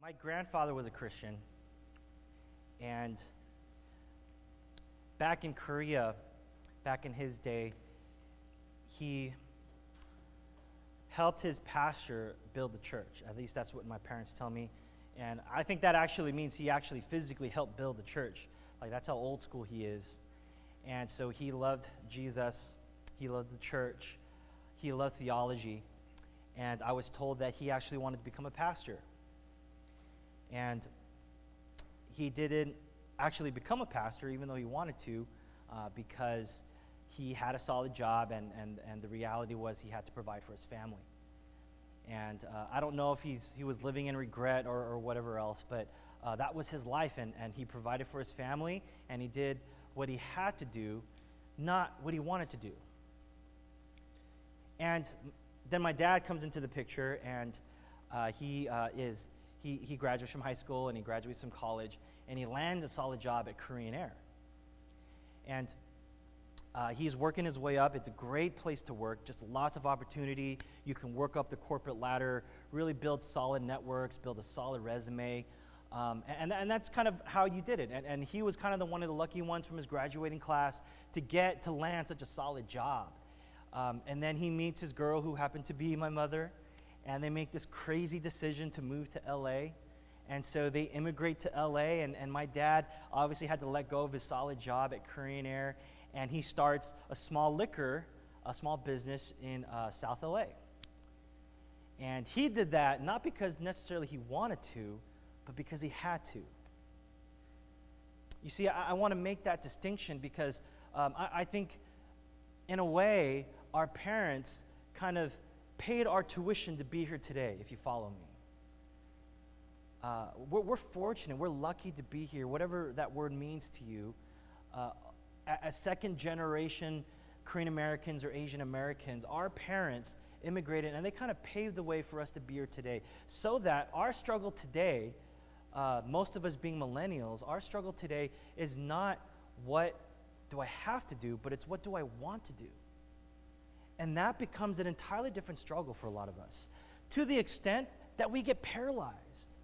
My grandfather was a Christian, and back in Korea, back in his day, he helped his pastor build the church. At least that's what my parents tell me. And I think that actually means he actually physically helped build the church. Like, that's how old school he is. And so he loved Jesus, he loved the church, he loved theology. And I was told that he actually wanted to become a pastor. And he didn't actually become a pastor, even though he wanted to, because he had a solid job, and the reality was he had to provide for his family. And I don't know if he was living in regret or whatever else, but that was his life, and he provided for his family, and he did what he had to do, not what he wanted to do. And then my dad comes into the picture, and he graduates from high school, and he graduates from college, and he lands a solid job at Korean Air. And he's working his way up. It's a great place to work, just lots of opportunity. You can work up the corporate ladder, really build solid networks, build a solid resume. And that's kind of how you did it. And he was kind of one of the lucky ones from his graduating class to land such a solid job. And then he meets his girl, who happened to be my mother, and they make this crazy decision to move to LA. And so they immigrate to LA, and my dad obviously had to let go of his solid job at Korean Air, and he starts a small business in South LA. And he did that not because necessarily he wanted to, but because he had to. You see, I want to make that distinction because I think, in a way, our parents kind of paid our tuition to be here today, if you follow me. We're fortunate, we're lucky to be here, whatever that word means to you. As second generation Korean Americans or Asian Americans, our parents immigrated, and they kind of paved the way for us to be here today, so that our struggle today, most of us being millennials, our struggle today is not what do I have to do, but it's what do I want to do. And that becomes an entirely different struggle for a lot of us, to the extent that we get paralyzed.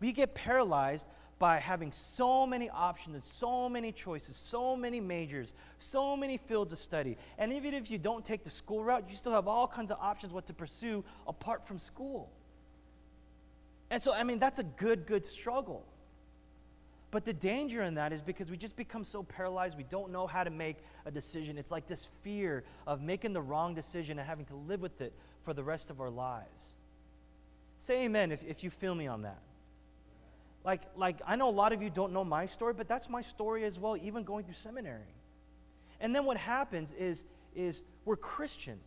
We get paralyzed by having so many options and so many choices, so many majors, so many fields of study. And even if you don't take the school route, you still have all kinds of options what to pursue apart from school. And so, that's a good struggle. But the danger in that is because we just become so paralyzed, we don't know how to make a decision. It's like this fear of making the wrong decision and having to live with it for the rest of our lives. Say amen if you feel me on that. Like I know a lot of you don't know my story, but that's my story as well, even going through seminary. And then what happens is we're Christian.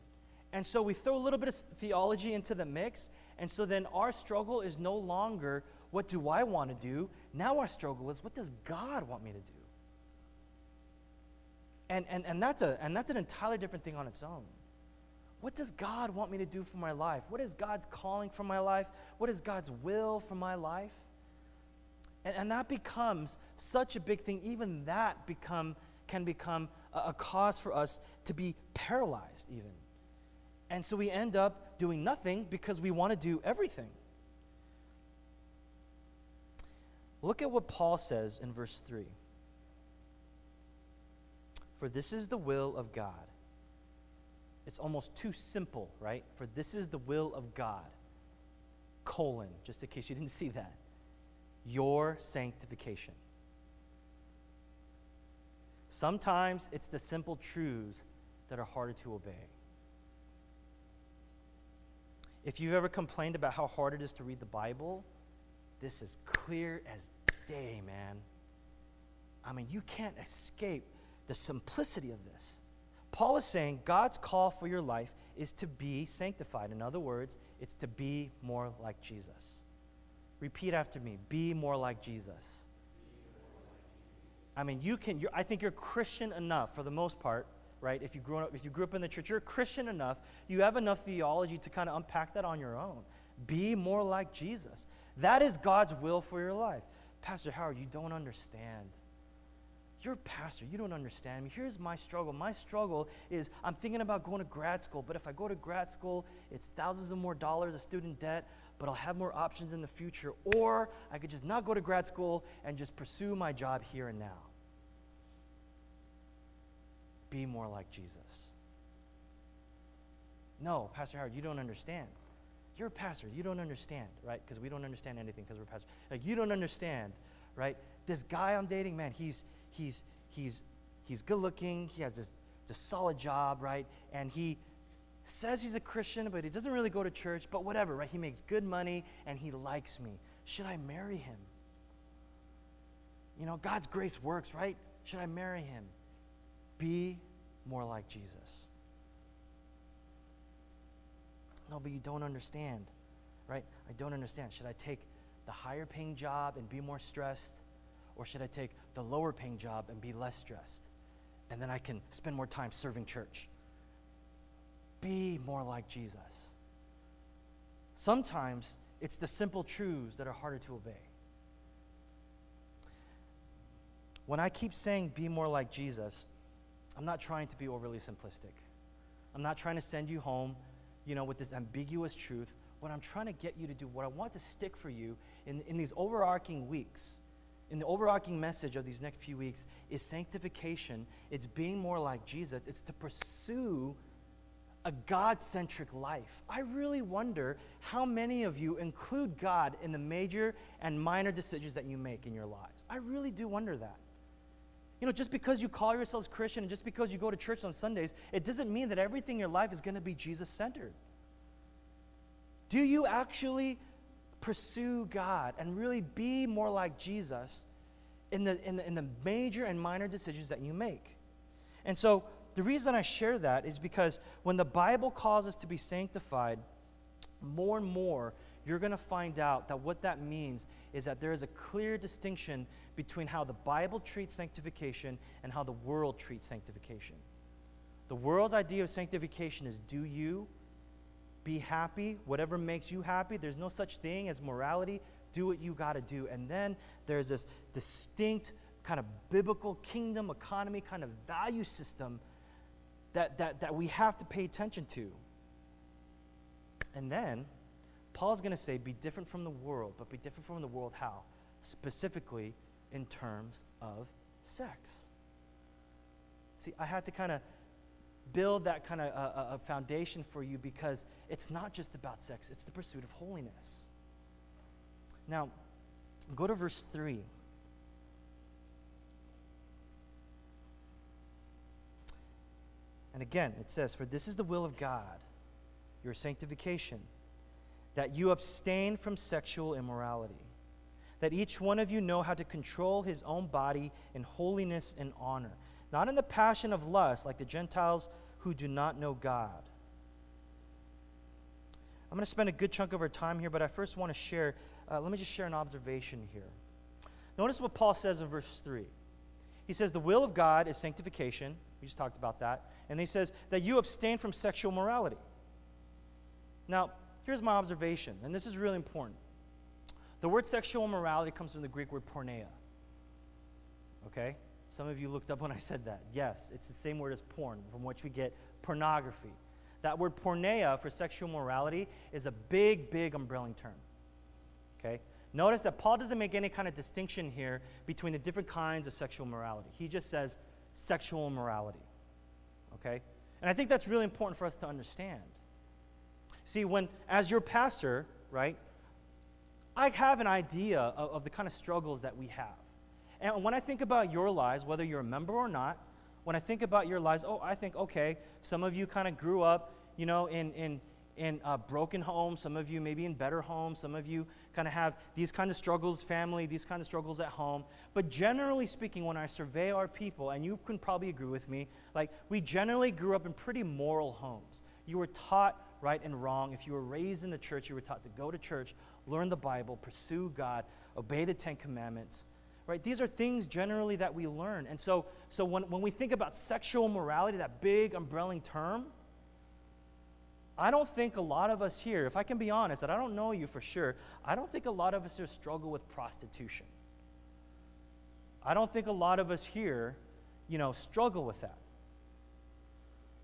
And so we throw a little bit of theology into the mix, and so then our struggle is no longer, what do I want to do? Now our struggle is, what does God want me to do? And that's an entirely different thing on its own. What does God want me to do for my life? What is God's calling for my life? What is God's will for my life? And that becomes such a big thing. Even that can become a cause for us to be paralyzed even. And so we end up doing nothing because we want to do everything. Look at what Paul says in verse 3. For this is the will of God. It's almost too simple, right? For this is the will of God, just in case you didn't see that. Your sanctification. Sometimes it's the simple truths that are harder to obey. If you've ever complained about how hard it is to read the Bible, this is clear as day, man. You can't escape the simplicity of this. Paul is saying God's call for your life is to be sanctified. In other words, it's to be more like Jesus. Repeat after me. Be more like Jesus. I think you're Christian enough for the most part, right? If you grew up in the church, you're Christian enough. You have enough theology to kind of unpack that on your own. Be more like Jesus. That is God's will for your life. Pastor Howard, you don't understand. You're a pastor. You don't understand me. Here's my struggle. My struggle is I'm thinking about going to grad school, but if I go to grad school, it's thousands of more dollars of student debt, but I'll have more options in the future. Or I could just not go to grad school and just pursue my job here and now. Be more like Jesus. No, Pastor Howard, you don't understand. You're a pastor. You don't understand, right? Because we don't understand anything because we're pastors. Like, you don't understand, right? This guy I'm dating, man, he's good looking. He has this solid job, right? And he says he's a Christian, but he doesn't really go to church, but whatever, right? He makes good money and he likes me. Should I marry him? You know, God's grace works, right? Should I marry him? Be more like Jesus. No, but you don't understand, right? I don't understand. Should I take the higher paying job and be more stressed? Or should I take the lower paying job and be less stressed? And then I can spend more time serving church. Be more like Jesus. Sometimes it's the simple truths that are harder to obey. When I keep saying be more like Jesus, I'm not trying to be overly simplistic. I'm not trying to send you home, with this ambiguous truth. What I'm trying to get you to do, what I want to stick for you in these overarching weeks, in the overarching message of these next few weeks, is sanctification. It's being more like Jesus. It's to pursue a God-centric life. I really wonder how many of you include God in the major and minor decisions that you make in your lives. I really do wonder that. Just because you call yourselves Christian and just because you go to church on Sundays, it doesn't mean that everything in your life is going to be Jesus-centered. Do you actually pursue God and really be more like Jesus in the major and minor decisions that you make? And so the reason I share that is because when the Bible calls us to be sanctified, more and more you're going to find out that what that means is that there is a clear distinction between how the Bible treats sanctification and how the world treats sanctification. The world's idea of sanctification is do you, be happy, whatever makes you happy. There's no such thing as morality. Do what you got to do. And then there's this distinct kind of biblical kingdom economy kind of value system that we have to pay attention to. And then Paul's going to say, be different from the world, but be different from the world how? Specifically in terms of sex. See, I had to kind of build that kind of a foundation for you because it's not just about sex, it's the pursuit of holiness. Now, go to verse 3. And again, it says, for this is the will of God, your sanctification, that you abstain from sexual immorality, that each one of you know how to control his own body in holiness and honor, not in the passion of lust like the Gentiles who do not know God. I'm going to spend a good chunk of our time here, but I first want to share, let me just share an observation here. Notice what Paul says in verse 3. He says the will of God is sanctification. We just talked about that. And he says that you abstain from sexual morality. Now, here's my observation, and this is really important. The word sexual immorality comes from the Greek word porneia. Okay? Some of you looked up when I said that. Yes, it's the same word as porn, from which we get pornography. That word porneia for sexual morality is a big, big umbrelling term. Okay? Notice that Paul doesn't make any kind of distinction here between the different kinds of sexual morality. He just says sexual immorality. Okay? And I think that's really important for us to understand. See, as your pastor, right, I have an idea of the kind of struggles that we have. And when I think about your lives, whether you're a member or not, when I think about your lives, I think, okay, some of you kind of grew up, in broken homes. Some of you maybe in better homes. Some of you kind of have these kind of struggles, family, these kind of struggles at home. But generally speaking, when I survey our people, and you can probably agree with me, like we generally grew up in pretty moral homes. You were taught right and wrong. If you were raised in the church, you were taught to go to church, learn the Bible, pursue God, obey the 10 Commandments. Right? These are things generally that we learn. And so when we think about sexual morality, that big umbrelling term, I don't think a lot of us here, if I can be honest, and I don't know you for sure, I don't think a lot of us here struggle with prostitution. I don't think a lot of us here, struggle with that.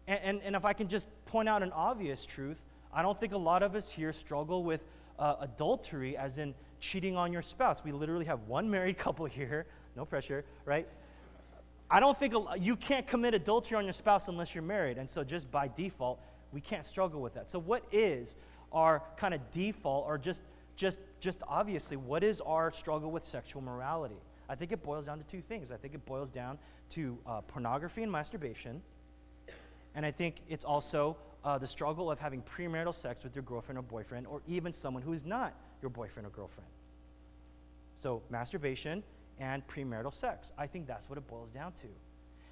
And if I can just point out an obvious truth, I don't think a lot of us here struggle with adultery as in cheating on your spouse. We literally have one married couple here, no pressure, right? I don't think you can't commit adultery on your spouse unless you're married, and so just by default, we can't struggle with that. So what is our kind of default, or just obviously, what is our struggle with sexual morality? I think it boils down to two things. I think it boils down to pornography and masturbation, and I think it's also the struggle of having premarital sex with your girlfriend or boyfriend, or even someone who is not your boyfriend or girlfriend. So masturbation and premarital sex. I think that's what it boils down to.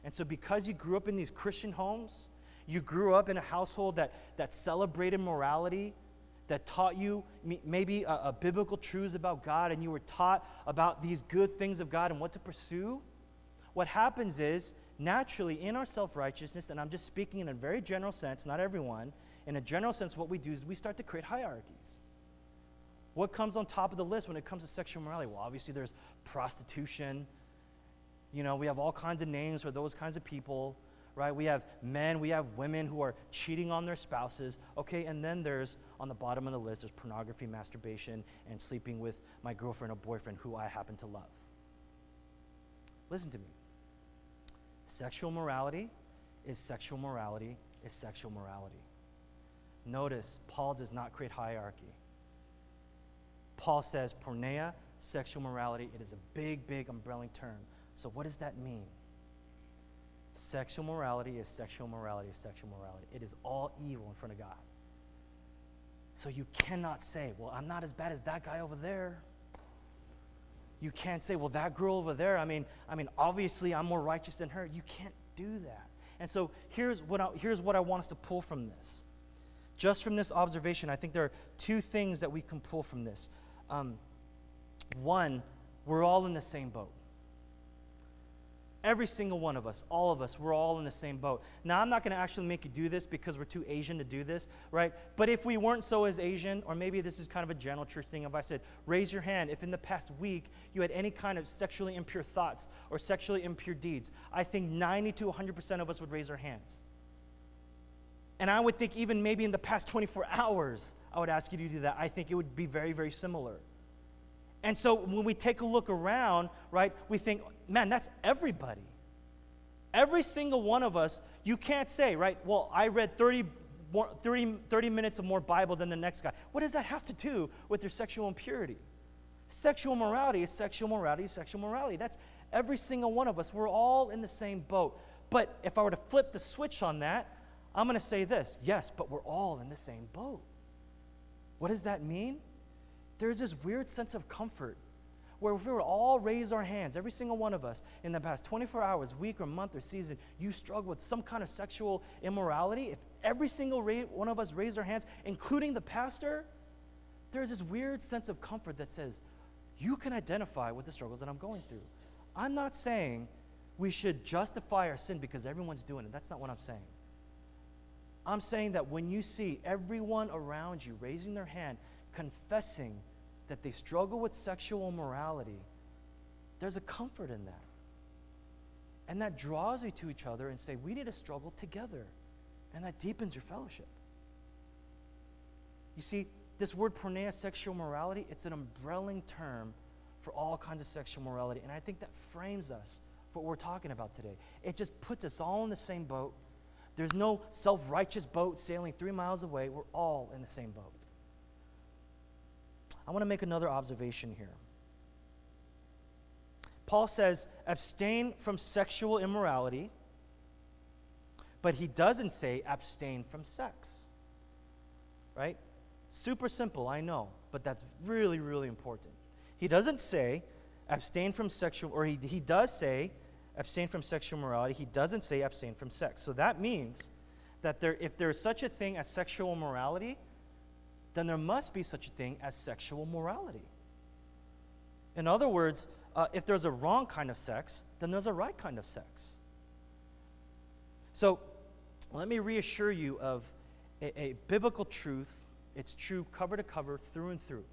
And so because you grew up in these Christian homes, you grew up in a household that celebrated morality, that taught you maybe a biblical truths about God, and you were taught about these good things of God and what to pursue, what happens is, naturally, in our self-righteousness, and I'm just speaking in a very general sense, not everyone, in a general sense, what we do is we start to create hierarchies. What comes on top of the list when it comes to sexual morality? Well, obviously there's prostitution. You know, we have all kinds of names for those kinds of people, right? We have men, we have women who are cheating on their spouses. Okay, and then there's, on the bottom of the list, there's pornography, masturbation, and sleeping with my girlfriend or boyfriend who I happen to love. Listen to me. Sexual morality is sexual morality is sexual morality. Notice, Paul does not create hierarchy. Paul says porneia, sexual morality. It is a big, big umbrelling term. So what does that mean? Sexual morality is sexual morality is sexual morality. It is all evil in front of God. So you cannot say, well, I'm not as bad as that guy over there. You can't say, well, that girl over there, I mean, obviously I'm more righteous than her. You can't do that. And so here's what I want us to pull from this. Just from this observation, I think there are two things that we can pull from this. One, we're all in the same boat. Every single one of us, all of us, we're all in the same boat. Now, I'm not going to actually make you do this because we're too Asian to do this, right? But if we weren't so as Asian, or maybe this is kind of a general church thing, if I said, raise your hand if in the past week you had any kind of sexually impure thoughts or sexually impure deeds, I think 90 to 100% of us would raise our hands. And I would think even maybe in the past 24 hours, I would ask you to do that. I think it would be very, very similar. And so when we take a look around, right, we think, man, that's everybody. Every single one of us, you can't say, right, well, I read 30 minutes of more Bible than the next guy. What does that have to do with your sexual impurity? Sexual morality is sexual morality is sexual morality. That's every single one of us. We're all in the same boat. But if I were to flip the switch on that, I'm going to say this, yes, but we're all in the same boat. What does that mean? There's this weird sense of comfort where if we were to all raise our hands, every single one of us, in the past 24 hours, week or month or season, you struggle with some kind of sexual immorality, if every single one of us raised our hands, including the pastor, there's this weird sense of comfort that says, you can identify with the struggles that I'm going through. I'm not saying we should justify our sin because everyone's doing it. That's not what I'm saying. I'm saying that when you see everyone around you raising their hand, confessing that they struggle with sexual immorality, there's a comfort in that. And that draws you to each other and say, we need to struggle together. And that deepens your fellowship. You see, this word porneia, sexual morality, it's an umbrelling term for all kinds of sexual morality. And I think that frames us for what we're talking about today. It just puts us all in the same boat. There's no self-righteous boat sailing 3 miles away. We're all in the same boat. I want to make another observation here. Paul says, abstain from sexual immorality, but he doesn't say abstain from sex. Right? Super simple, I know, but that's really, really important. He doesn't say abstain from sexual, or he does say abstain from sexual morality. He doesn't say abstain from sex. So that means that if there is such a thing as sexual immorality, then there must be such a thing as sexual morality. In other words, if there's a wrong kind of sex, then there's a right kind of sex. So let me reassure you of a biblical truth. It's true cover to cover, through and through.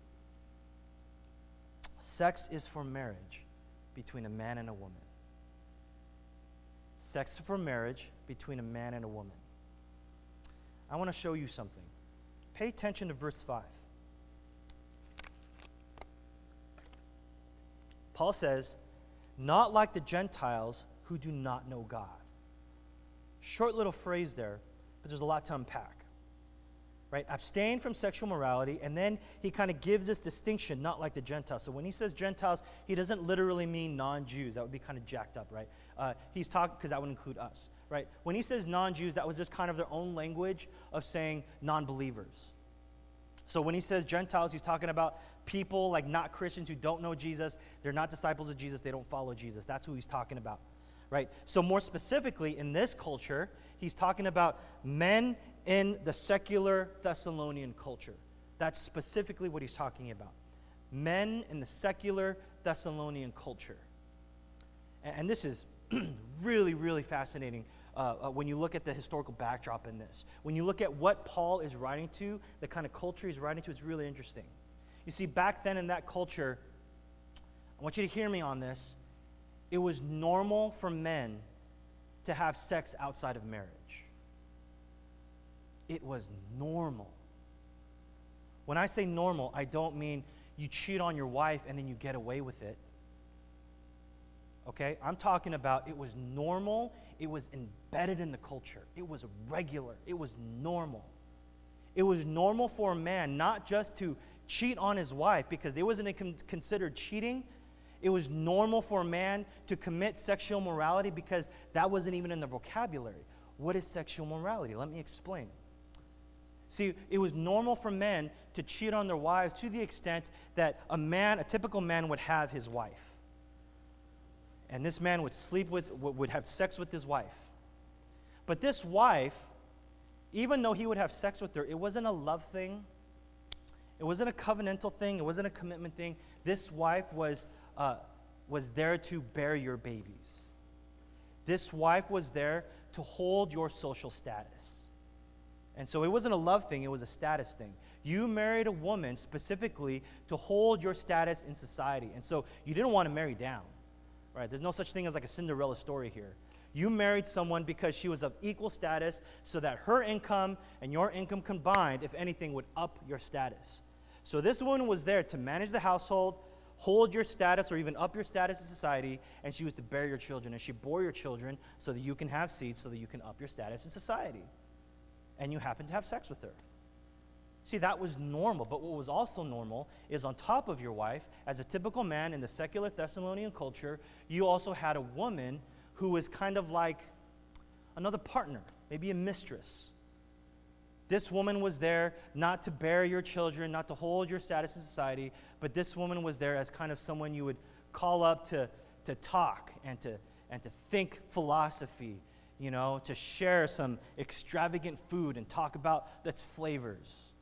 Sex is for marriage between a man and a woman. Sex is for marriage between a man and a woman. I want to show you something. Pay attention to verse 5. Paul says, not like the Gentiles who do not know God. Short little phrase there, but there's a lot to unpack. Right? Abstain from sexual morality, and then he kind of gives this distinction, not like the Gentiles. So when he says Gentiles, he doesn't literally mean non-Jews. That would be kind of jacked up, right? He's talking, because that would include us, right? When he says non-Jews, that was just kind of their own language of saying non-believers. So when he says Gentiles, he's talking about people like not Christians who don't know Jesus. They're not disciples of Jesus. They don't follow Jesus. That's who he's talking about, right? So more specifically, in this culture, he's talking about men in the secular Thessalonian culture. That's specifically what he's talking about. Men in the secular Thessalonian culture. And this is really, really fascinating when you look at the historical backdrop in this. When you look at what Paul is writing to, the kind of culture he's writing to, it's really interesting. You see, back then in that culture, I want you to hear me on this, it was normal for men to have sex outside of marriage. It was normal. When I say normal, I don't mean you cheat on your wife and then you get away with it. Okay? I'm talking about it was normal. It was embedded in the culture. It was regular. It was normal. It was normal for a man not just to cheat on his wife because it wasn't considered cheating. It was normal for a man to commit sexual morality because that wasn't even in the vocabulary. What is sexual morality? Let me explain. See, it was normal for men to cheat on their wives to the extent that a typical man would have his wife. And this man would have sex with his wife. But this wife, even though he would have sex with her, it wasn't a love thing. It wasn't a covenantal thing. It wasn't a commitment thing. This wife was there to bear your babies. This wife was there to hold your social status. And so it wasn't a love thing, it was a status thing. You married a woman specifically to hold your status in society. And so you didn't want to marry down, right? There's no such thing as like a Cinderella story here. You married someone because she was of equal status so that her income and your income combined, if anything, would up your status. So this woman was there to manage the household, hold your status or even up your status in society, and she was to bear your children. And she bore your children so that you can have seeds, so that you can up your status in society. And you happen to have sex with her. See, that was normal. But what was also normal is on top of your wife, as a typical man in the secular Thessalonian culture, you also had a woman who was kind of like another partner, maybe a mistress. This woman was there not to bear your children, not to hold your status in society, but this woman was there as kind of someone you would call up to talk and to think philosophy, you know, to share some extravagant food and talk about its flavors.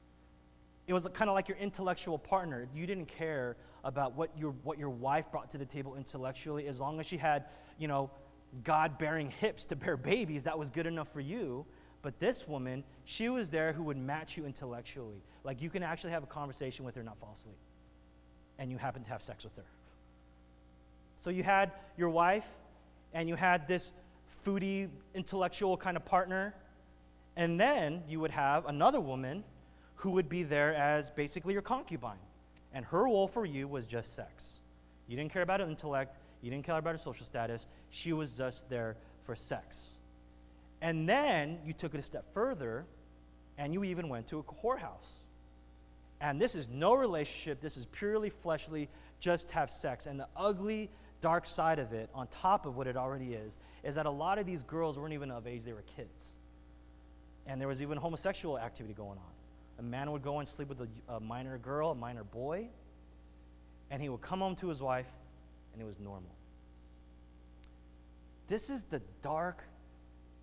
It was kind of like your intellectual partner. You didn't care about what your wife brought to the table intellectually. As long as she had, you know, God-bearing hips to bear babies, that was good enough for you. But this woman, she was there who would match you intellectually. Like you can actually have a conversation with her, not fall asleep. And you happen to have sex with her. So you had your wife, and you had this foodie, intellectual kind of partner. And then you would have another woman who would be there as basically your concubine. And her role for you was just sex. You didn't care about her intellect. You didn't care about her social status. She was just there for sex. And then you took it a step further, and you even went to a whorehouse. And this is no relationship. This is purely fleshly, just have sex. And the ugly, dark side of it, on top of what it already is that a lot of these girls weren't even of age. They were kids. And there was even homosexual activity going on. A man would go and sleep with a minor girl, a minor boy, and he would come home to his wife, and it was normal. This is the dark,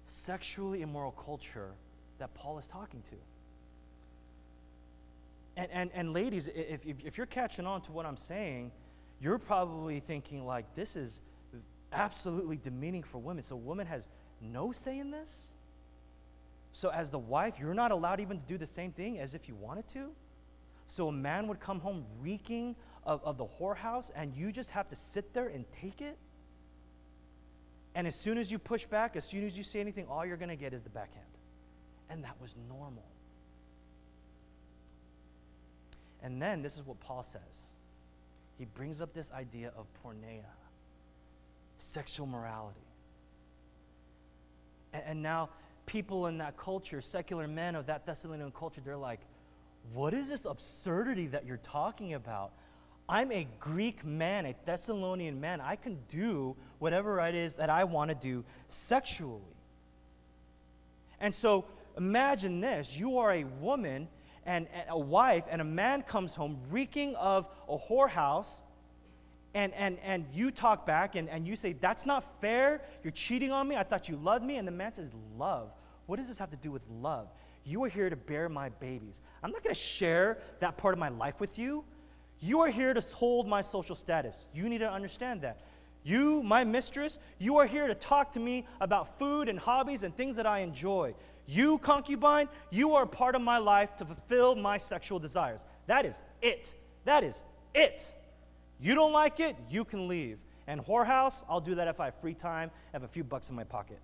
sexually immoral culture that Paul is talking to. And ladies, if you're catching on to what I'm saying, you're probably thinking like, this is absolutely demeaning for women. So a woman has no say in this? So as the wife, you're not allowed even to do the same thing as if you wanted to? So a man would come home reeking of the whorehouse, and you just have to sit there and take it? And as soon as you push back, as soon as you say anything, all you're going to get is the backhand. And that was normal. And then this is what Paul says. he brings up this idea of porneia, sexual morality. And now people in that culture, secular men of that Thessalonian culture, they're like, what is this absurdity that you're talking about? I'm a Greek man, a Thessalonian man. I can do whatever it is that I want to do sexually. And so imagine this. You are a woman and a wife, and a man comes home reeking of a whorehouse, and you talk back and you say, that's not fair. You're cheating on me. I thought you loved me. And the man says, love. What does this have to do with love? You are here to bear my babies. I'm not going to share that part of my life with you. You are here to hold my social status. You need to understand that. You, my mistress, you are here to talk to me about food and hobbies and things that I enjoy. You, concubine, you are part of my life to fulfill my sexual desires. That is it. That is it. You don't like it, you can leave. And whorehouse, I'll do that if I have free time, have a few bucks in my pocket.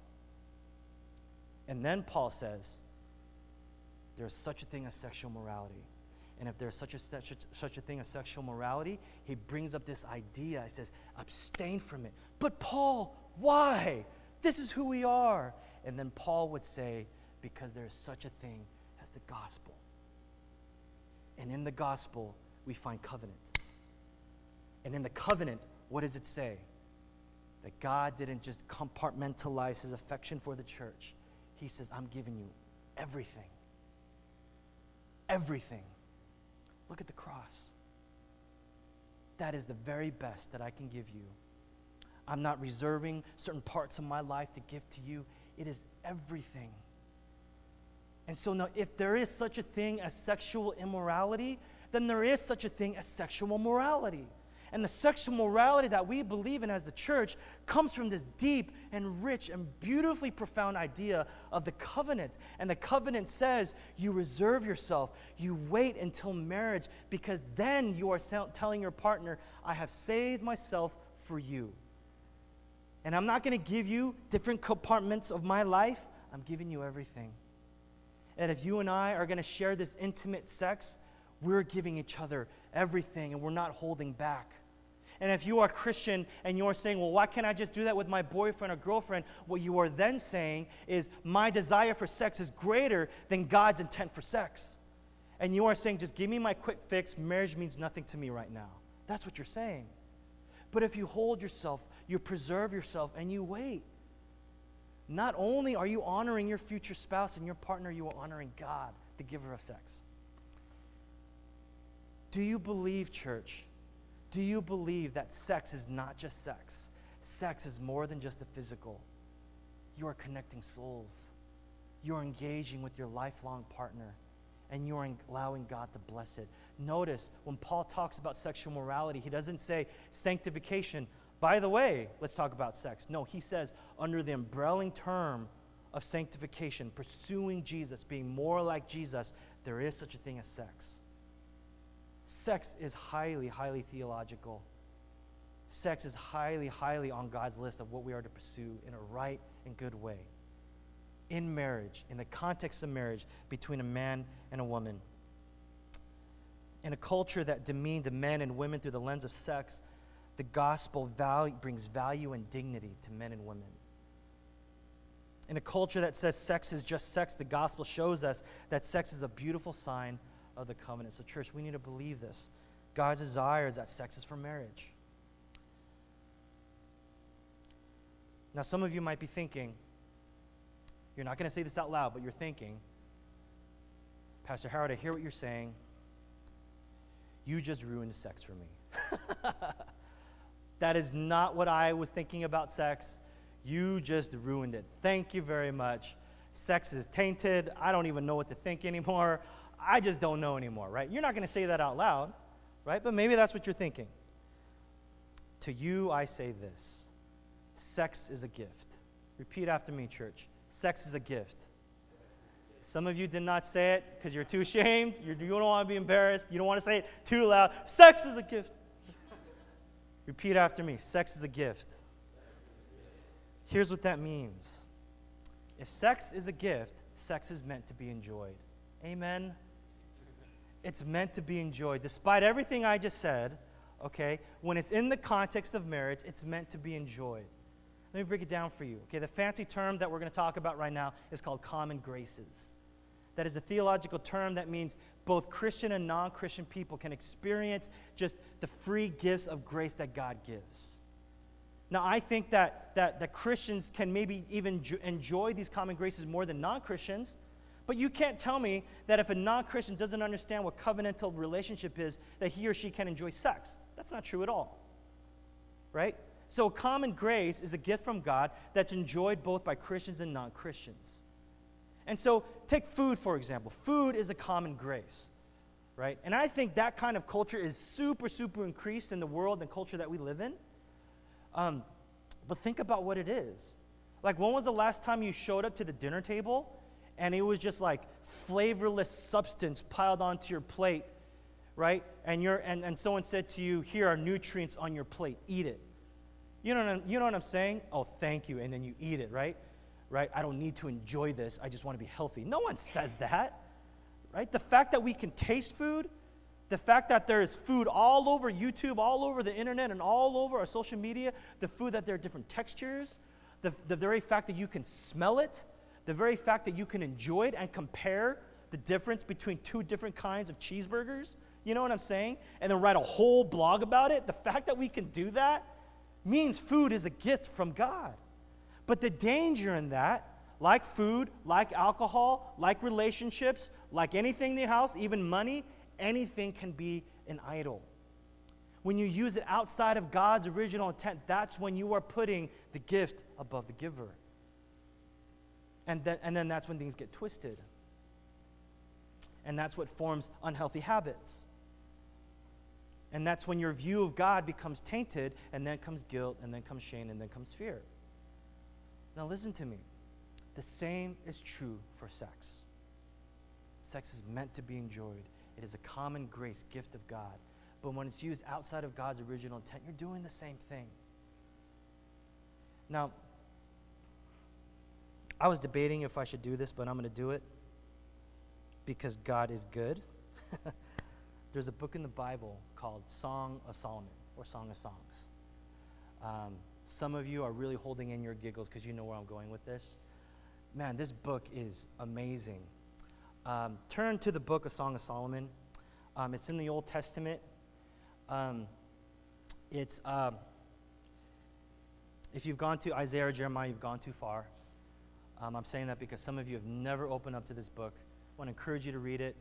And then Paul says, there's such a thing as sexual morality. And if there's such a thing as sexual morality, he brings up this idea. He says, abstain from it. But Paul, why? This is who we are. And then Paul would say, because there is such a thing as the gospel. And in the gospel, we find covenant. And in the covenant, what does it say? That God didn't just compartmentalize his affection for the church. He says, I'm giving you everything. Everything. Look at the cross. That is the very best that I can give you. I'm not reserving certain parts of my life to give to you. It is everything. And so now, if there is such a thing as sexual immorality, then there is such a thing as sexual morality. And the sexual morality that we believe in as the church comes from this deep and rich and beautifully profound idea of the covenant. And the covenant says you reserve yourself, you wait until marriage, because then you are telling your partner, I have saved myself for you. And I'm not going to give you different compartments of my life. I'm giving you everything. And if you and I are going to share this intimate sex, we're giving each other everything, and we're not holding back. And if you are Christian and you're saying, well, why can't I just do that with my boyfriend or girlfriend? What you are then saying is, my desire for sex is greater than God's intent for sex. And you are saying, just give me my quick fix. Marriage means nothing to me right now. That's what you're saying. But if you hold yourself, you preserve yourself, and you wait, not only are you honoring your future spouse and your partner, you are honoring God, the giver of sex. Do you believe, church? Do you believe that sex is not just sex? Sex is more than just a physical. You are connecting souls. You are engaging with your lifelong partner, and you are allowing God to bless it. Notice, when Paul talks about sexual morality, he doesn't say sanctification. By the way, let's talk about sex. No, he says under the umbrelling term of sanctification, pursuing Jesus, being more like Jesus, there is such a thing as sex. Sex is highly, highly theological. Sex is highly, highly on God's list of what we are to pursue in a right and good way. In marriage, in the context of marriage, between a man and a woman. In a culture that demeaned men and women through the lens of sex, the gospel brings value and dignity to men and women. In a culture that says sex is just sex, the gospel shows us that sex is a beautiful sign of the covenant. So church, we need to believe this. God's desire is that sex is for marriage. Now, some of you might be thinking, you're not going to say this out loud, but you're thinking, Pastor Howard, I hear what you're saying. You just ruined sex for me. That is not what I was thinking about sex. You just ruined it. Thank you very much. Sex is tainted. I don't even know what to think anymore. I just don't know anymore, right? You're not going to say that out loud, right? But maybe that's what you're thinking. To you, I say this. Sex is a gift. Repeat after me, church. Sex is a gift. Some of you did not say it because you're too ashamed. You don't want to be embarrassed. You don't want to say it too loud. Sex is a gift. Repeat after me. Sex is a gift. Here's what that means. If sex is a gift, sex is meant to be enjoyed. Amen? It's meant to be enjoyed. Despite everything I just said okay, when it's in the context of marriage, it's meant to be enjoyed. Let me break it down for you. Okay, the fancy term that we're going to talk about right now is called common graces. That is a theological term that means both Christian and non-Christian people can experience just the free gifts of grace that God gives. Now, I think that Christians can maybe even enjoy these common graces more than non-Christians, but you can't tell me that if a non-Christian doesn't understand what covenantal relationship is, that he or she can enjoy sex. That's not true at all, right? So common grace is a gift from God that's enjoyed both by Christians and non-Christians. And so take food, for example. Food is a common grace, right? And I think that kind of culture is super, super increased in the world and culture that we live in. But think about what it is. Like, when was the last time you showed up to the dinner table and it was just like flavorless substance piled onto your plate, right? And someone said to you, here are nutrients on your plate, eat it. You know what I'm saying? Oh, thank you, and then you eat it, right? Right? I don't need to enjoy this. I just want to be healthy. No one says that, right? The fact that we can taste food, the fact that there is food all over YouTube, all over the internet, and all over our social media, the food that there are different textures, the very fact that you can smell it, the very fact that you can enjoy it and compare the difference between two different kinds of cheeseburgers, you know what I'm saying? And then write a whole blog about it. The fact that we can do that means food is a gift from God. But the danger in that, like food, like alcohol, like relationships, like anything in the house, even money, anything can be an idol. When you use it outside of God's original intent, that's when you are putting the gift above the giver. And then that's when things get twisted. And that's what forms unhealthy habits. And that's when your view of God becomes tainted, and then comes guilt, and then comes shame, and then comes fear. Now listen to me. The same is true for sex. Sex is meant to be enjoyed. It is a common grace, gift of God. But when it's used outside of God's original intent, you're doing the same thing. Now, I was debating if I should do this, but I'm going to do it because God is good. There's a book in the Bible called Song of Solomon, or Song of Songs. Some of you are really holding in your giggles because you know where I'm going with this. Man, this book is amazing. Turn to the book of Song of Solomon. It's in the Old Testament. If you've gone to Isaiah or Jeremiah, you've gone too far. I'm saying that because some of you have never opened up to this book. I want to encourage you to read it.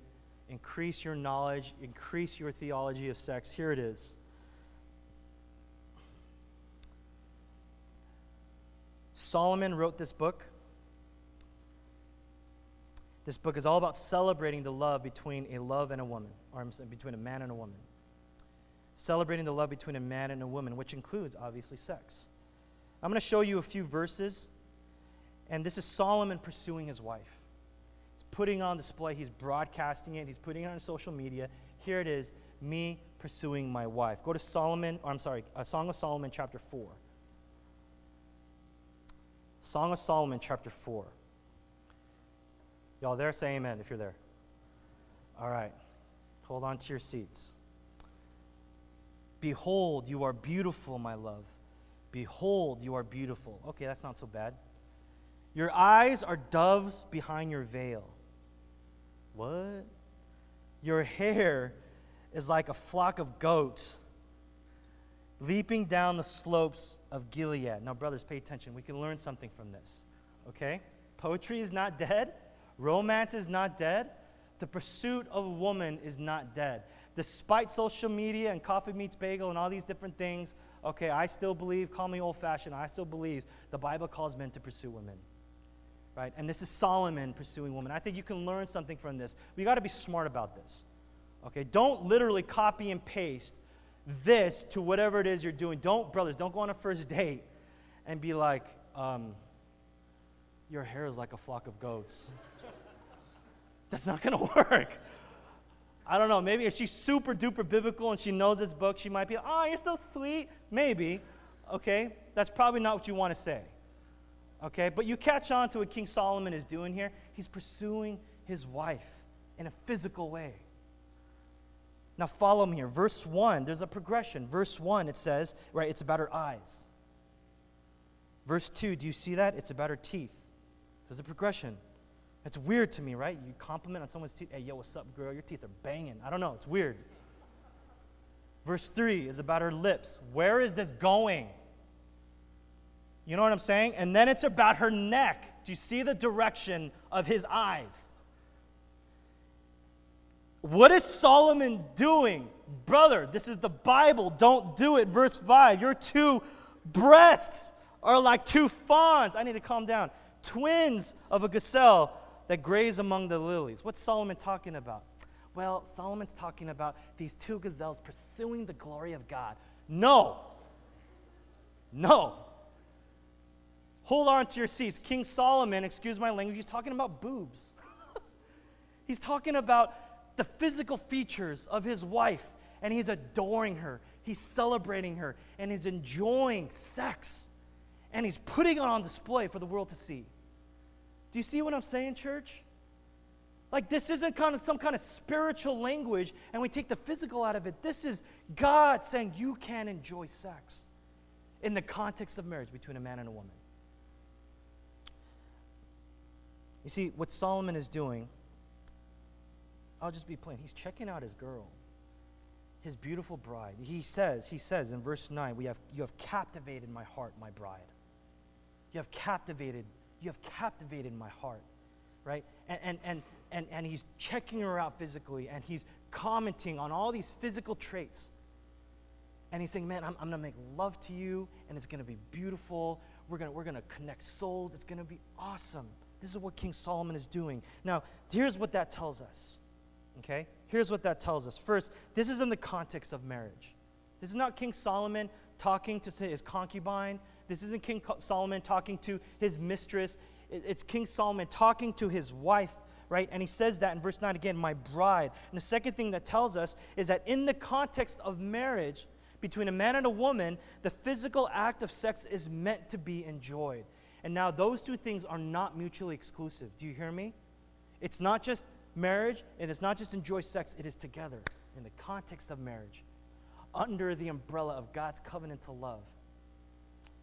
Increase your knowledge, increase your theology of sex. Here it is. Solomon wrote this book. This book is all about celebrating the love between a love and a woman, or between a man and a woman. Celebrating the love between a man and a woman, which includes, obviously, sex. I'm going to show you a few verses, and this is Solomon pursuing his wife. Putting on display, he's broadcasting it, he's putting it on social media. Here it is, me pursuing my wife. Go to Song of Solomon chapter 4. Song of Solomon chapter 4. Y'all there? Say amen if you're there. All right. Hold on to your seats. Behold, you are beautiful, my love. Behold, you are beautiful. Okay, that's not so bad. Your eyes are doves behind your veil. What? Your hair is like a flock of goats leaping down the slopes of Gilead. Now, brothers, pay attention. We can learn something from this, okay? Poetry is not dead. Romance is not dead. The pursuit of a woman is not dead. Despite social media and coffee meets bagel and all these different things, okay, I still believe, call me old-fashioned, I still believe the Bible calls men to pursue women. Right? And this is Solomon pursuing women. I think you can learn something from this. We got to be smart about this. Okay? Don't literally copy and paste this to whatever it is you're doing. Brothers, don't go on a first date and be like, your hair is like a flock of goats. That's not going to work. I don't know. Maybe if she's super duper biblical and she knows this book, she might be, oh, you're so sweet. Maybe. Okay? That's probably not what you want to say. Okay, but you catch on to what King Solomon is doing here. He's pursuing his wife in a physical way. Now follow me here. Verse 1, there's a progression. Verse 1, it says, right, it's about her eyes. Verse 2, do you see that? It's about her teeth. There's a progression. It's weird to me, right? You compliment on someone's teeth. Hey, yo, what's up, girl? Your teeth are banging. I don't know. It's weird. Verse 3 is about her lips. Where is this going? You know what I'm saying? And then it's about her neck. Do you see the direction of his eyes? What is Solomon doing? Brother, this is the Bible. Don't do it. Verse 5, your two breasts are like two fawns. I need to calm down. Twins of a gazelle that graze among the lilies. What's Solomon talking about? Well, Solomon's talking about these two gazelles pursuing the glory of God. No. Hold on to your seats. King Solomon, excuse my language, he's talking about boobs. He's talking about the physical features of his wife, and he's adoring her. He's celebrating her, and he's enjoying sex, and he's putting it on display for the world to see. Do you see what I'm saying, church? Like, this isn't some kind of spiritual language, and we take the physical out of it. This is God saying you can enjoy sex in the context of marriage between a man and a woman. You see, what Solomon is doing, I'll just be plain, he's checking out his girl, his beautiful bride. He says in verse 9, you have captivated my heart, my bride. You have captivated my heart, right? And he's checking her out physically, and he's commenting on all these physical traits. And he's saying, man, I'm going to make love to you, and it's going to be beautiful. We're going to connect souls. It's going to be awesome. This is what King Solomon is doing. Now, here's what that tells us, okay? Here's what that tells us. First, this is in the context of marriage. This is not King Solomon talking to his concubine. This isn't King Solomon talking to his mistress. It's King Solomon talking to his wife, right? And he says that in verse 9 again, my bride. And the second thing that tells us is that in the context of marriage between a man and a woman, the physical act of sex is meant to be enjoyed. And now those two things are not mutually exclusive. Do you hear me? It's not just marriage, and it's not just enjoy sex. It is together in the context of marriage, under the umbrella of God's covenantal love.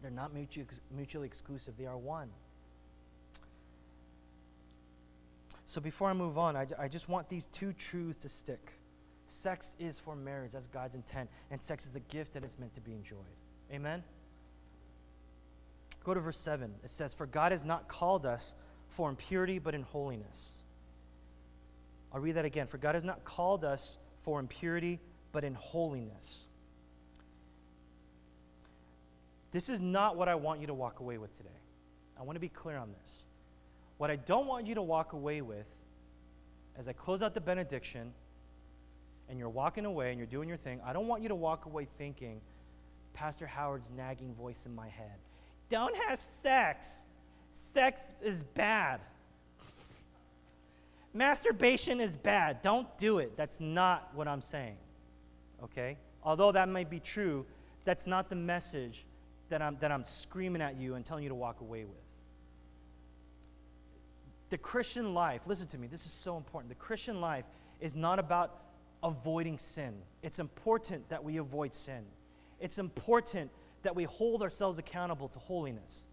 They're not mutually exclusive. They are one. So before I move on, I just want these two truths to stick. Sex is for marriage. That's God's intent. And sex is the gift that is meant to be enjoyed. Amen? Go to verse 7. It says, for God has not called us for impurity, but in holiness. I'll read that again. For God has not called us for impurity, but in holiness. This is not what I want you to walk away with today. I want to be clear on this. What I don't want you to walk away with, as I close out the benediction, and you're walking away and you're doing your thing, I don't want you to walk away thinking, Pastor Howard's nagging voice in my head, don't have sex. Sex is bad. Masturbation is bad. Don't do it. That's not what I'm saying, okay? Although that may be true, that's not the message that I'm screaming at you and telling you to walk away with. The Christian life, listen to me, this is so important. The Christian life is not about avoiding sin. It's important that we avoid sin. It's important that we hold ourselves accountable to holiness.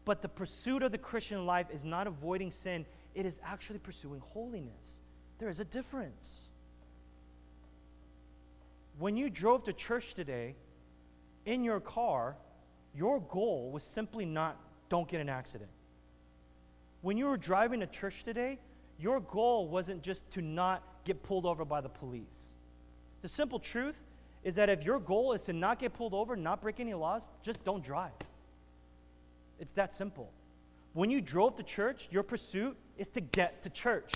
But the pursuit of the Christian life is not avoiding sin, it is actually pursuing holiness. There is a difference. When you drove to church today, in your car, your goal was simply not, don't get in an accident. When you were driving to church today, your goal wasn't just to not get pulled over by the police. The simple truth is that if your goal is to not get pulled over, not break any laws, just don't drive. It's that simple. When you drove to church, your pursuit is to get to church.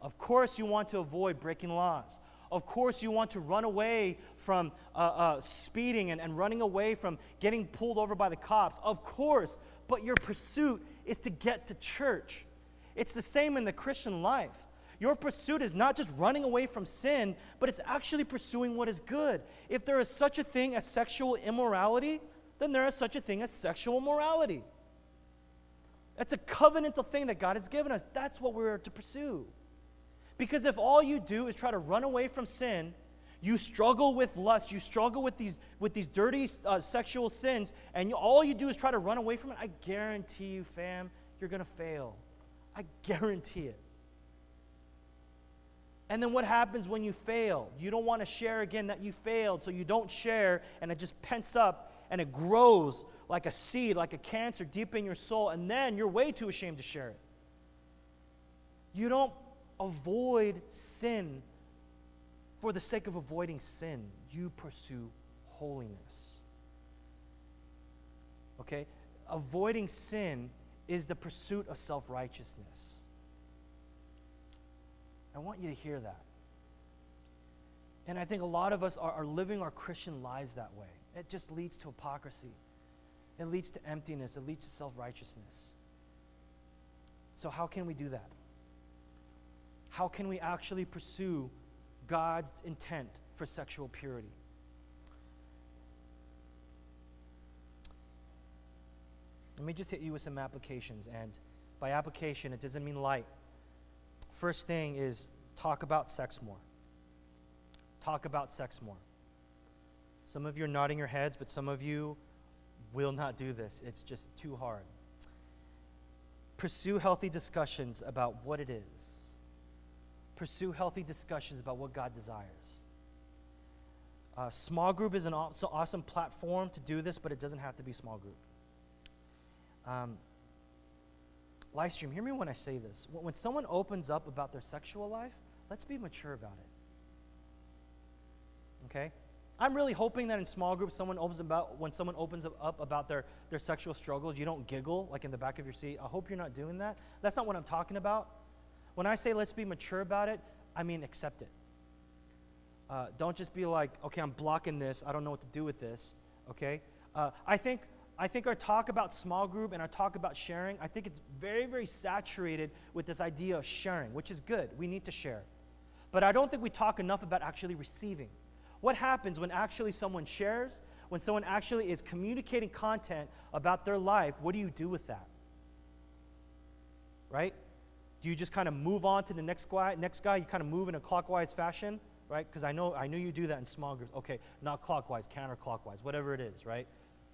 Of course you want to avoid breaking laws. Of course you want to run away from speeding and running away from getting pulled over by the cops. Of course, but your pursuit is to get to church. It's the same in the Christian life. Your pursuit is not just running away from sin, but it's actually pursuing what is good. If there is such a thing as sexual immorality, then there is such a thing as sexual morality. That's a covenantal thing that God has given us. That's what we're to pursue. Because if all you do is try to run away from sin, You struggle with lust. You struggle with these dirty sexual sins, and all you do is try to run away from it. I guarantee you, fam, you're going to fail. I guarantee it. And then what happens when you fail? You don't want to share again that you failed, so you don't share, and it just pents up, and it grows like a seed, like a cancer deep in your soul, and then you're way too ashamed to share it. You don't avoid sin for the sake of avoiding sin. You pursue holiness. Okay? Avoiding sin is the pursuit of self-righteousness. I want you to hear that. And I think a lot of us are living our Christian lives that way. It just leads to hypocrisy. It leads to emptiness. It leads to self-righteousness. So how can we do that? How can we actually pursue God's intent for sexual purity? Let me just hit you with some applications. And by application, it doesn't mean light. First thing is talk about sex more. Talk about sex more. Some of you are nodding your heads, but some of you will not do this. It's just too hard. Pursue healthy discussions about what it is. Pursue healthy discussions about what God desires. Small group is an awesome platform to do this, but it doesn't have to be small group. Live stream, hear me when I say this. When someone opens up about their sexual life, let's be mature about it. Okay? I'm really hoping that in small groups, when someone opens up about their sexual struggles, you don't giggle like in the back of your seat. I hope you're not doing that. That's not what I'm talking about. When I say let's be mature about it, I mean accept it. Don't just be like, okay, I'm blocking this. I don't know what to do with this. Okay? I think our talk about small group and our talk about sharing, I think it's very, very saturated with this idea of sharing, which is good. We need to share. But I don't think we talk enough about actually receiving. What happens when actually someone shares, when someone actually is communicating content about their life? What do you do with that? Right? Do you just kind of move on to the next guy? You kind of move in a clockwise fashion, right? Because I knew you do that in small groups. Okay, not clockwise, counterclockwise, whatever it is, right?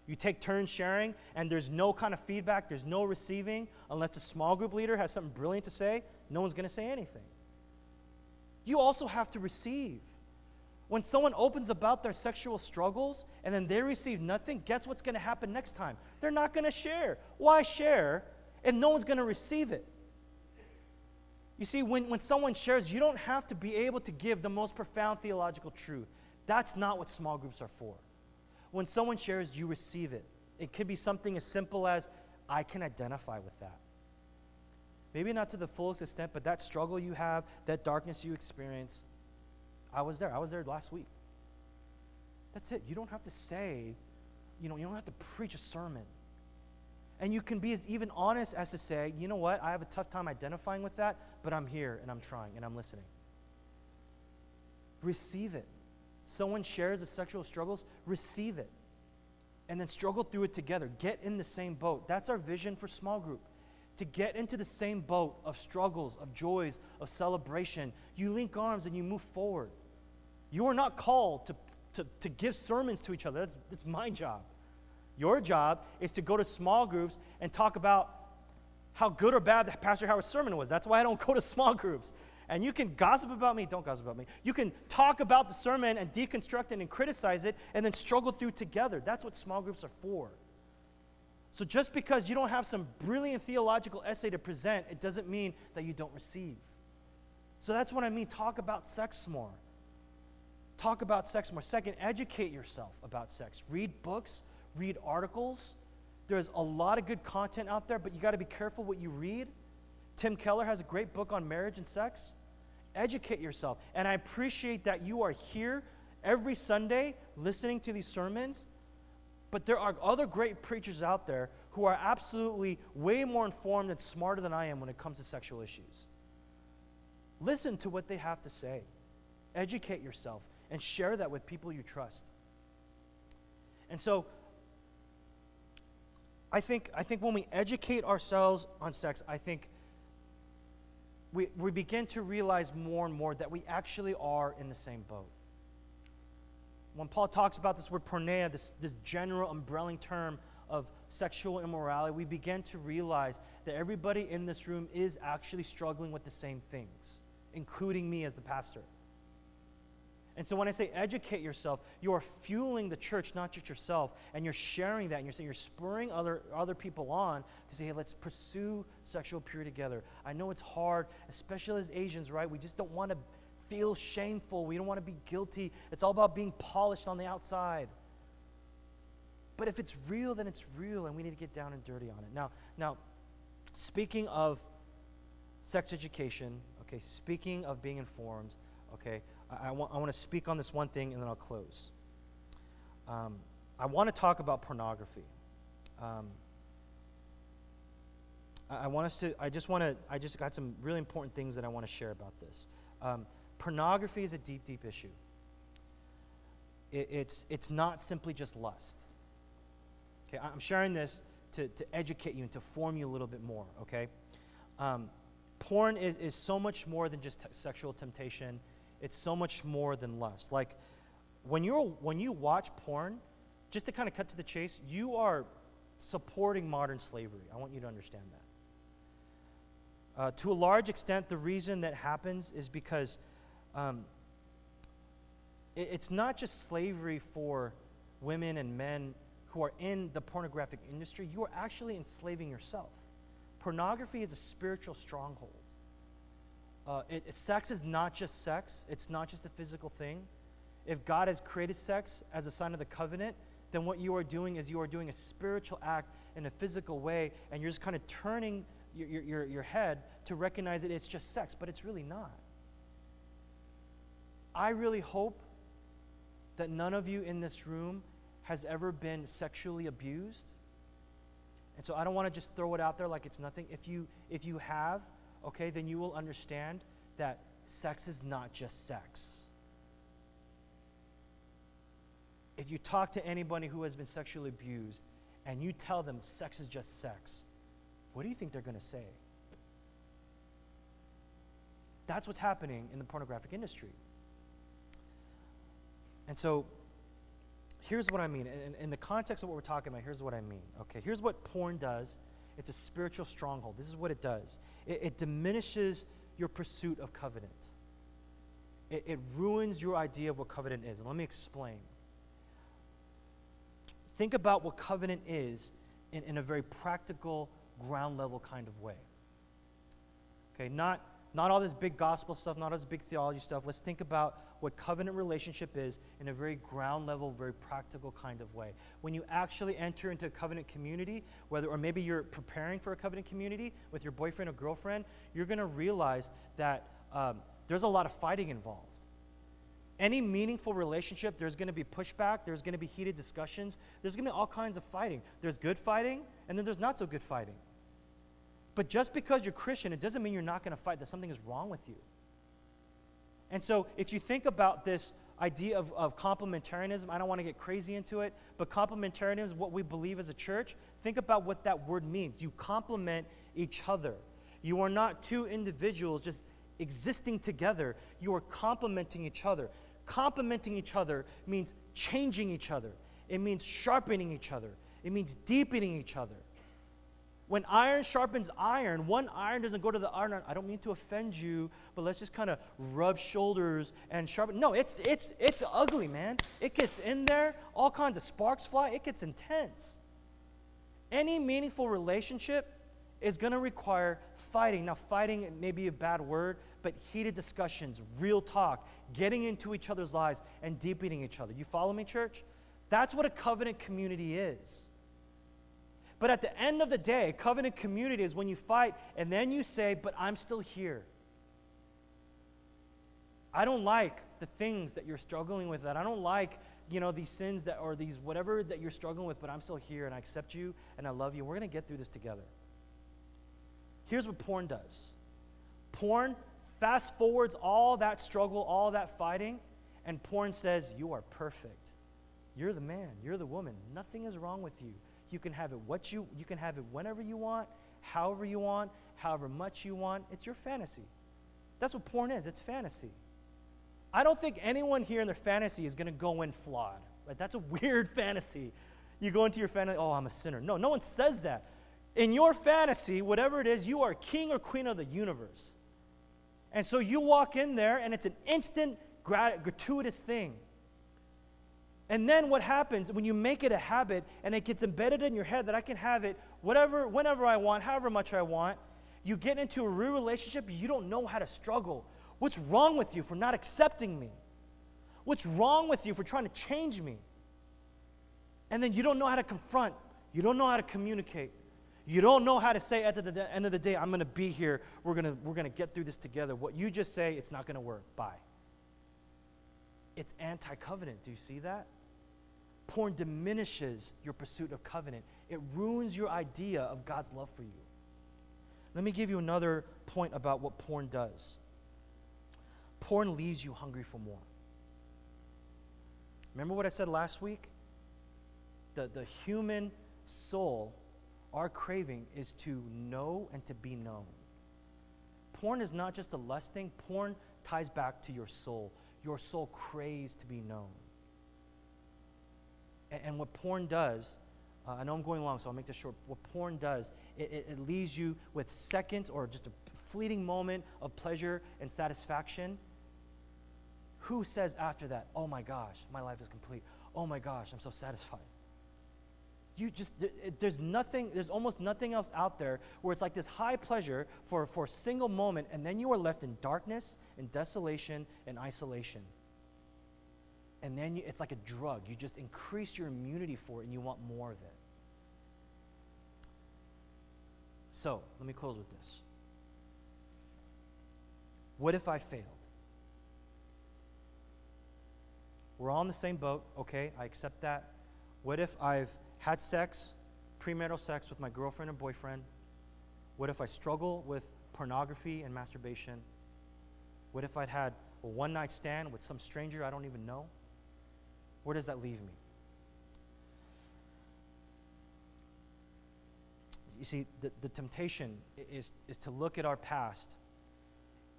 You take turns sharing, and there's no kind of feedback, there's no receiving, unless the small group leader has something brilliant to say, no one's going to say anything. You also have to receive. When someone opens about their sexual struggles, and then they receive nothing, guess what's going to happen next time? They're not going to share. Why share if no one's going to receive it? You see, when someone shares, you don't have to be able to give the most profound theological truth. That's not what small groups are for. When someone shares, you receive it. It could be something as simple as, I can identify with that. Maybe not to the fullest extent, but that struggle you have, that darkness you experience, I was there last week. That's it. You don't have to say, you don't have to preach a sermon. And you can be even honest as to say, you know what, I have a tough time identifying with that, but I'm here and I'm trying and I'm listening. Receive it. Someone shares the sexual struggles, receive it. And then struggle through it together. Get in the same boat. That's our vision for small group. To get into the same boat of struggles, of joys, of celebration. You link arms and you move forward. You are not called to give sermons to each other. That's my job. Your job is to go to small groups and talk about how good or bad Pastor Howard's sermon was. That's why I don't go to small groups. And you can gossip about me. Don't gossip about me. You can talk about the sermon and deconstruct it and criticize it and then struggle through together. That's what small groups are for. So just because you don't have some brilliant theological essay to present, it doesn't mean that you don't receive. So that's what I mean. Talk about sex more. Talk about sex more. Second, educate yourself about sex. Read books. Read articles. There's a lot of good content out there, but you got to be careful what you read. Tim Keller has a great book on marriage and sex. Educate yourself. And I appreciate that you are here every Sunday listening to these sermons, but there are other great preachers out there who are absolutely way more informed and smarter than I am when it comes to sexual issues. Listen to what they have to say. Educate yourself and share that with people you trust. And so I think when we educate ourselves on sex, I think we begin to realize more and more that we actually are in the same boat. When Paul talks about this word porneia, this general umbrelling term of sexual immorality, we begin to realize that everybody in this room is actually struggling with the same things, including me as the pastor. And so when I say educate yourself, you are fueling the church, not just yourself, and you're sharing that, and you're spurring other people on to say, hey, let's pursue sexual purity together. I know it's hard, especially as Asians, right? We just don't want to feel shameful. We don't want to be guilty. It's all about being polished on the outside. But if it's real, then it's real, and we need to get down and dirty on it. Now, speaking of sex education, okay, speaking of being informed, okay, I want to speak on this one thing, and then I'll close. I want to talk about pornography. I just got some really important things that I want to share about this. Pornography is a deep, deep issue. It's not simply just lust. Okay, I'm sharing this to educate you and to form you a little bit more, okay? Porn is so much more than just sexual temptation. It's so much more than lust. Like, when you watch porn, just to kind of cut to the chase, you are supporting modern slavery. I want you to understand that. To a large extent, the reason that happens is because it's not just slavery for women and men who are in the pornographic industry. You are actually enslaving yourself. Pornography is a spiritual stronghold. Sex is not just sex. It's not just a physical thing. If God has created sex as a sign of the covenant, then what you are doing is you are doing a spiritual act in a physical way, and you're just kind of turning your head to recognize that it's just sex, but it's really not. I really hope that none of you in this room has ever been sexually abused. And so I don't want to just throw it out there like it's nothing. If you have, okay, then you will understand that sex is not just sex. If you talk to anybody who has been sexually abused and you tell them sex is just sex, what do you think they're going to say? That's what's happening in the pornographic industry. And so here's what I mean. In the context of what we're talking about, here's what I mean. Okay, here's what porn does. It's a spiritual stronghold. This is what it does. It diminishes your pursuit of covenant. It ruins your idea of what covenant is. And let me explain. Think about what covenant is in a very practical, ground level kind of way. Okay, not all this big gospel stuff, not all this big theology stuff. Let's think about what covenant relationship is in a very ground level, very practical kind of way. When you actually enter into a covenant community, or maybe you're preparing for a covenant community with your boyfriend or girlfriend, you're going to realize that there's a lot of fighting involved. Any meaningful relationship, there's going to be pushback, there's going to be heated discussions, there's going to be all kinds of fighting. There's good fighting, and then there's not so good fighting. But just because you're Christian, it doesn't mean you're not going to fight, that something is wrong with you. And so if you think about this idea of complementarianism, I don't want to get crazy into it, but complementarianism is what we believe as a church. Think about what that word means. You complement each other. You are not two individuals just existing together. You are complementing each other. Complementing each other means changing each other. It means sharpening each other. It means deepening each other. When iron sharpens iron, one iron doesn't go to the other. I don't mean to offend you, but let's just kind of rub shoulders and sharpen. No, it's ugly, man. It gets in there, all kinds of sparks fly. It gets intense. Any meaningful relationship is going to require fighting. Now, fighting may be a bad word, but heated discussions, real talk, getting into each other's lives and deepening each other. You follow me, church? That's what a covenant community is. But at the end of the day, covenant community is when you fight and then you say, but I'm still here. I don't like the things that you're struggling with, that I don't like, these sins or these whatever that you're struggling with, but I'm still here and I accept you and I love you. We're going to get through this together. Here's what porn does. Porn fast forwards all that struggle, all that fighting, and porn says, you are perfect. You're the man, you're the woman. Nothing is wrong with you. You can have it you can have it whenever you want, however much you want. It's your fantasy. That's what porn is. It's fantasy. I don't think anyone here in their fantasy is going to go in flawed. Right? That's a weird fantasy. You go into your fantasy, oh, I'm a sinner. No one says that. In your fantasy, whatever it is, you are king or queen of the universe. And so you walk in there, and it's an instant, gratuitous thing. And then what happens when you make it a habit, and it gets embedded in your head that I can have it whenever I want, however much I want, you get into a real relationship, you don't know how to struggle. What's wrong with you for not accepting me? What's wrong with you for trying to change me? And then you don't know how to confront. You don't know how to communicate. You don't know how to say at the end of the day, I'm going to be here. We're going to get through this together. What you just say, it's not going to work. Bye. It's anti-covenant. Do you see that? Porn diminishes your pursuit of covenant. It ruins your idea of God's love for you. Let me give you another point about what porn does. Porn leaves you hungry for more. Remember what I said last week? The human soul, our craving is to know and to be known. Porn is not just a lust thing. Porn ties back to your soul. Your soul craves to be known. And what porn does, I know I'm going long, so I'll make this short. What porn does, it leaves you with seconds or just a fleeting moment of pleasure and satisfaction. Who says after that, oh my gosh, my life is complete. Oh my gosh, I'm so satisfied. There's almost nothing else out there where it's like this high pleasure for a single moment, and then you are left in darkness, in desolation, and isolation. And then it's like a drug. You just increase your immunity for it, and you want more of it. So, let me close with this. What if I failed? We're all in the same boat, okay? I accept that. What if I've had sex, premarital sex with my girlfriend or boyfriend? What if I struggle with pornography and masturbation? What if I'd had a one-night stand with some stranger I don't even know? Where does that leave me? You see, the temptation is to look at our past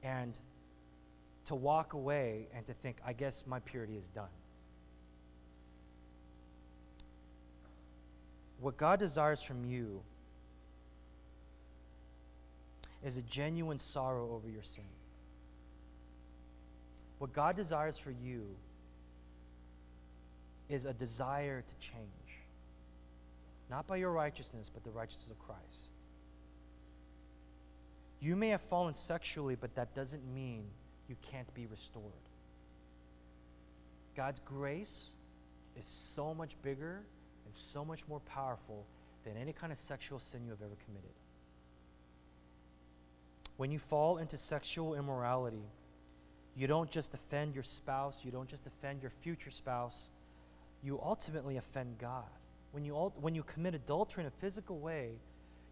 and to walk away and to think, I guess my purity is done. What God desires from you is a genuine sorrow over your sin. What God desires for you is a desire to change. Not by your righteousness, but the righteousness of Christ. You may have fallen sexually, but that doesn't mean you can't be restored. God's grace is so much bigger and so much more powerful than any kind of sexual sin you have ever committed. When you fall into sexual immorality, you don't just offend your spouse, you don't just offend your future spouse, you ultimately offend God. When you commit adultery in a physical way,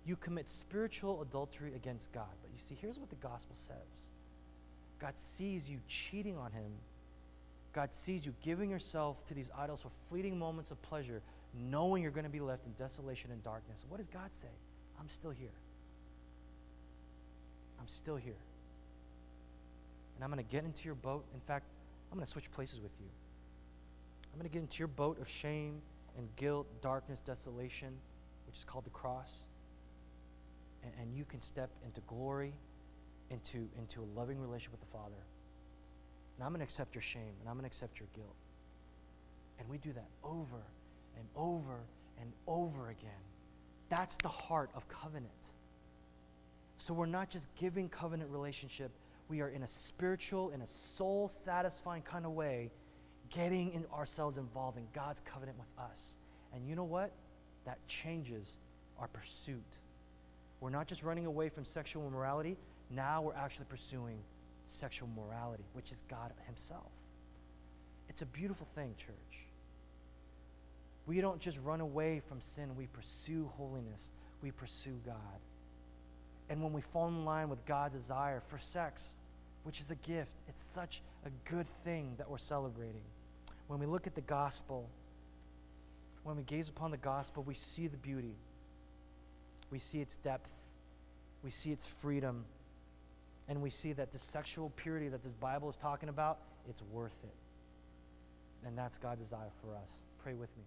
you commit spiritual adultery against God. But you see, here's what the gospel says. God sees you cheating on him. God sees you giving yourself to these idols for fleeting moments of pleasure, knowing you're going to be left in desolation and darkness. What does God say? I'm still here. I'm still here. And I'm going to get into your boat. In fact, I'm going to switch places with you. I'm going to get into your boat of shame and guilt, darkness, desolation, which is called the cross. And you can step into glory, into a loving relationship with the Father. And I'm going to accept your shame, and I'm going to accept your guilt. And we do that over and over and over again. That's the heart of covenant. So we're not just giving covenant relationship. We are in a spiritual, in a soul-satisfying kind of way, getting ourselves involved in God's covenant with us. And you know what? That changes our pursuit. We're not just running away from sexual immorality. Now we're actually pursuing sexual morality, which is God himself. It's a beautiful thing, church. We don't just run away from sin. We pursue holiness. We pursue God. And when we fall in line with God's desire for sex, which is a gift, it's such a good thing that we're celebrating. When we look at the gospel, when we gaze upon the gospel, we see the beauty. We see its depth. We see its freedom. And we see that the sexual purity that this Bible is talking about it's worth it. And that's God's desire for us. Pray with me.